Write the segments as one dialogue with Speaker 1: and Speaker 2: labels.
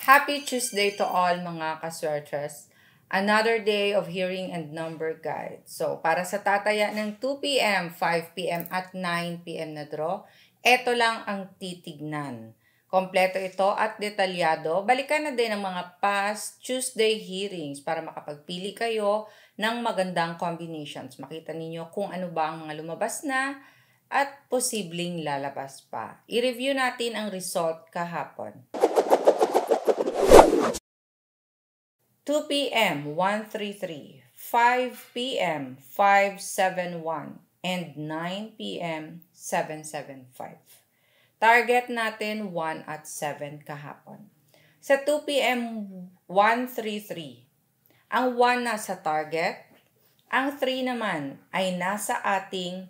Speaker 1: Happy Tuesday to all mga kaswertres. Another day of hearing and number guide. So, para sa tataya ng 2 p.m., 5 p.m. at 9 p.m. na draw, eto lang ang titignan. Kompleto ito at detalyado. Balikan na din ang mga past Tuesday hearings para makapagpili kayo ng magandang combinations. Makita ninyo kung ano ba ang mga lumabas na at posibleng lalabas pa. I-review natin ang result kahapon. 2 p.m. 133, 5 p.m. 571, and 9 p.m. 775. Target natin 1 at 7 kahapon. Sa 2 p.m. 133, ang 1 nasa target, ang 3 naman ay nasa ating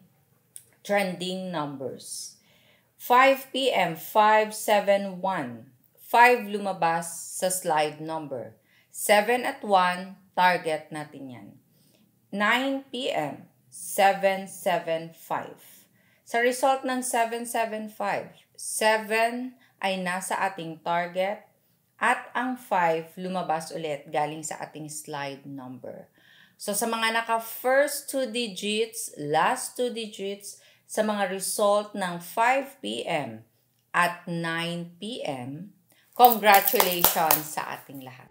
Speaker 1: trending numbers. 5 p.m. 571, 5 lumabas sa slide number. 7 at 1, target natin yan. 9 p.m., 775. Sa result ng 775, 7 ay nasa ating target at ang 5 lumabas ulit galing sa ating slide number. So sa mga naka first 2 digits, last 2 digits, sa mga result ng 5 p.m. at 9 p.m., congratulations sa ating lahat.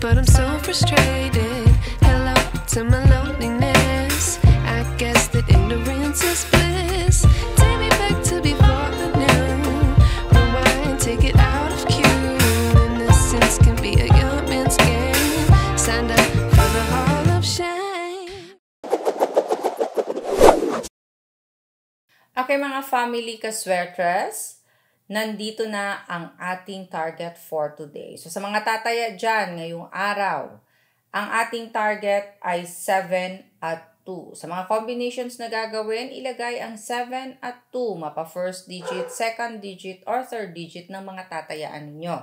Speaker 2: But I'm so frustrated. Hello to my loneliness. I guess that ignorance is bliss. Take me back to before I knew. Rewind, take it out of cue. Innocence can be a young man's game. Signed up for the hall of shame.
Speaker 1: Okay mga family kaswertres, nandito na ang ating target for today. So sa mga tataya dyan ngayong araw, ang ating target ay 7 at 2. Sa mga combinations na gagawin, ilagay ang 7 at 2, mapa first digit, second digit, or third digit ng mga tatayaan ninyo.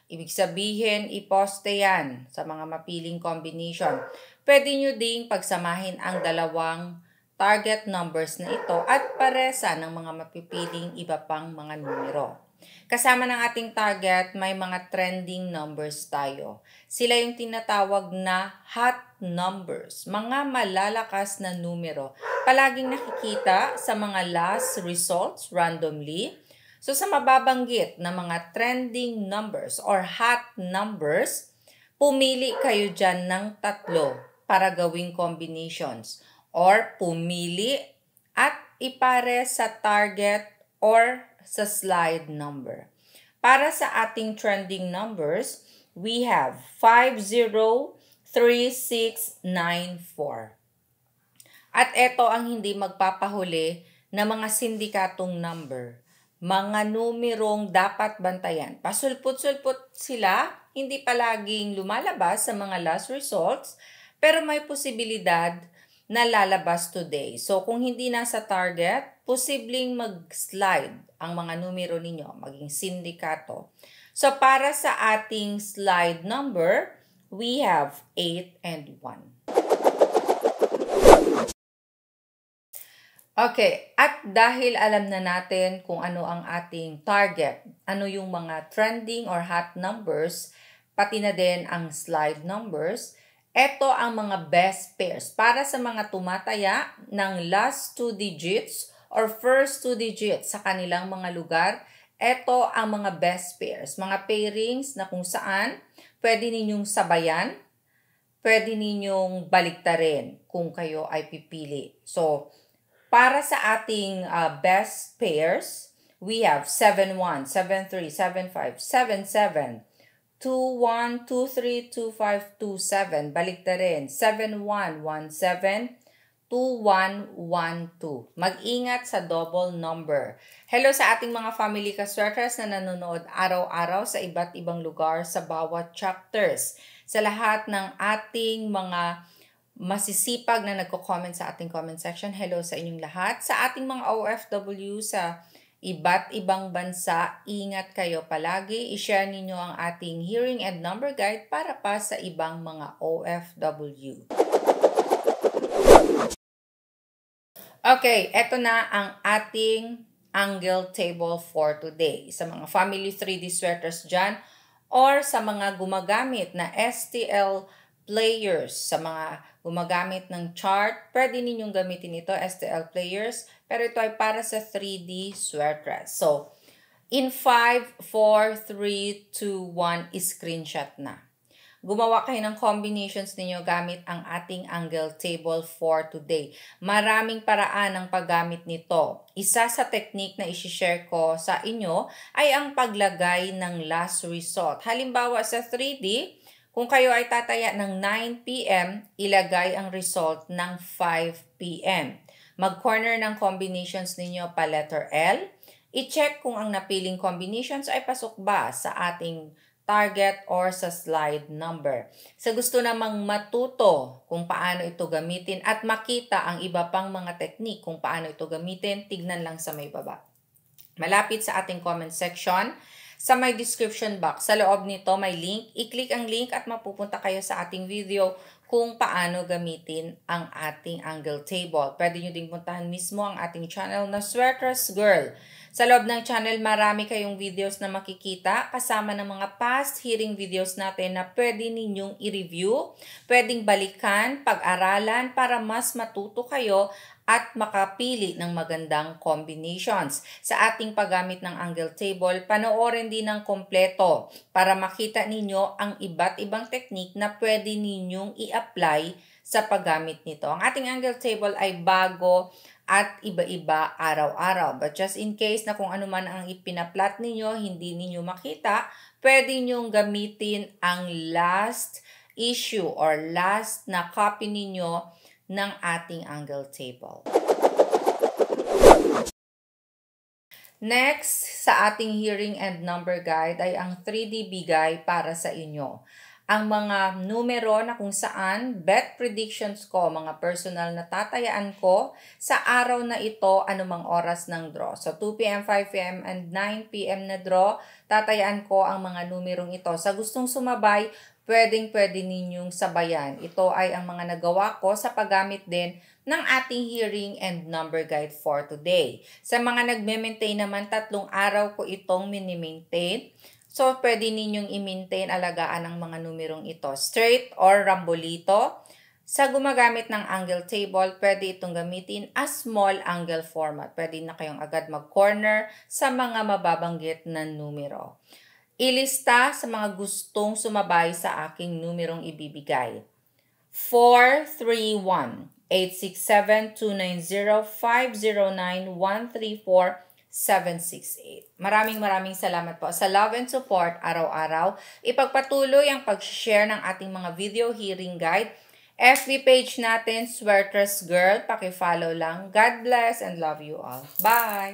Speaker 1: Ibig sabihin, iposte yan sa mga mapiling combination. Pwede nyo ding pagsamahin ang dalawang target numbers na ito at paresa ng mga mapipiling iba pang mga numero. Kasama ng ating target, may mga trending numbers tayo. Sila yung tinatawag na hot numbers, mga malalakas na numero. Palaging nakikita sa mga last results randomly. So sa mababanggit na mga trending numbers or hot numbers, pumili kayo dyan ng 3 para gawing combinations. Or pumili at ipare sa target or sa slide number. Para sa ating trending numbers, we have 503694. At ito ang hindi magpapahuli na mga sindikatong number. Mga numerong dapat bantayan. Pasulput-sulput sila, hindi palaging lumalabas sa mga last results, pero may posibilidad na lalabas today. So, kung hindi nasa target, posibleng mag-slide ang mga numero ninyo, maging sindikato. So, para sa ating slide number, we have 8 and 1. Okay, at dahil alam na natin kung ano ang ating target, ano yung mga trending or hot numbers, pati na din ang slide numbers, ito ang mga best pairs para sa mga tumataya ng last 2 digits or first 2 digits sa kanilang mga lugar. Ito ang mga best pairs, mga pairings na kung saan pwede ninyong sabayan, pwede ninyong baliktarin kung kayo ay pipili. So, para sa ating best pairs, we have 71, 73, 75, 77, 21, 23, 25, 27. Baliktarin. 71, 17, 21, 12. Mag-ingat sa double number. Hello sa ating mga family kaswertres na nanonood araw-araw sa iba't ibang lugar sa bawat chapters. Sa lahat ng ating mga masisipag na nagko-comment sa ating comment section, hello sa inyong lahat. Sa ating mga OFW sa iba't ibang bansa, ingat kayo palagi. I-share ninyo ang ating hearing and number guide para pa sa ibang mga OFW. Okay, eto na ang ating angle table for today. Sa mga family 3D sweaters dyan or sa mga gumagamit na STL players, sa mga gumagamit ng chart, pwede ninyong gamitin ito, STL players, pero ito ay para sa 3D sweaters. So, in 5, 4, 3, 2, 1, screenshot na. Gumawa kayo ng combinations ninyo gamit ang ating angle table for today. Maraming paraan ng paggamit nito. Isa sa technique na isi-share ko sa inyo ay ang paglagay ng last result. Halimbawa sa 3D, kung kayo ay tataya ng 9 p.m., ilagay ang result ng 5 p.m. Mag-corner ng combinations ninyo pa letter L. I-check kung ang napiling combinations ay pasok ba sa ating target or sa slide number. Sa gusto namang matuto kung paano ito gamitin at makita ang iba pang mga technique kung paano ito gamitin, tignan lang sa may baba. Malapit sa ating comment section, sa may description box, sa loob nito may link. I-click ang link at mapupunta kayo sa ating video kung paano gamitin ang ating angle table. Pwede nyo ding puntahan mismo ang ating channel na Sweaters Girl. Sa loob ng channel, marami kayong videos na makikita kasama ng mga past hearing videos natin na pwede ninyong i-review, pwedeng balikan, pag-aralan para mas matuto kayo at makapili ng magandang combinations. Sa ating paggamit ng angle table, panoorin din ng kompleto para makita ninyo ang iba't ibang technique na pwede ninyong i-apply sa paggamit nito. Ang ating angle table ay bago at iba-iba araw-araw. But just in case na kung ano man ang ipinaplat ninyo, hindi ninyo makita, pwede nyong gamitin ang last issue or last na copy ninyo ng ating angle table. Next, sa ating hearing and number guide ay ang 3D bigay para sa inyo. Ang mga numero na kung saan bet predictions ko, mga personal na tatayaan ko sa araw na ito, anumang oras ng draw. So 2 p.m., 5 p.m., and 9 p.m. na draw, tatayaan ko ang mga numerong ito. Sa gustong sumabay, pwede ninyong sabayan. Ito ay ang mga nagawa ko sa paggamit din ng ating hearing and number guide for today. Sa mga nagme-maintain naman, 3 araw ko itong mini-maintain. So, pwede ninyong i-maintain, alagaan ang mga numerong ito. Straight or rambolito. Sa gumagamit ng angle table, pwede itong gamitin as small angle format. Pwede na kayong agad mag-corner sa mga mababanggit na numero. Ilista sa mga gustong sumabay sa aking numerong ibibigay. 431 867 290 509 134 768. Maraming salamat po sa love and support araw-araw. Ipagpatuloy ang pag-share ng ating mga video hearing guide. FB page natin, Sweaters Girl. Paki-follow lang. God bless and love you all. Bye!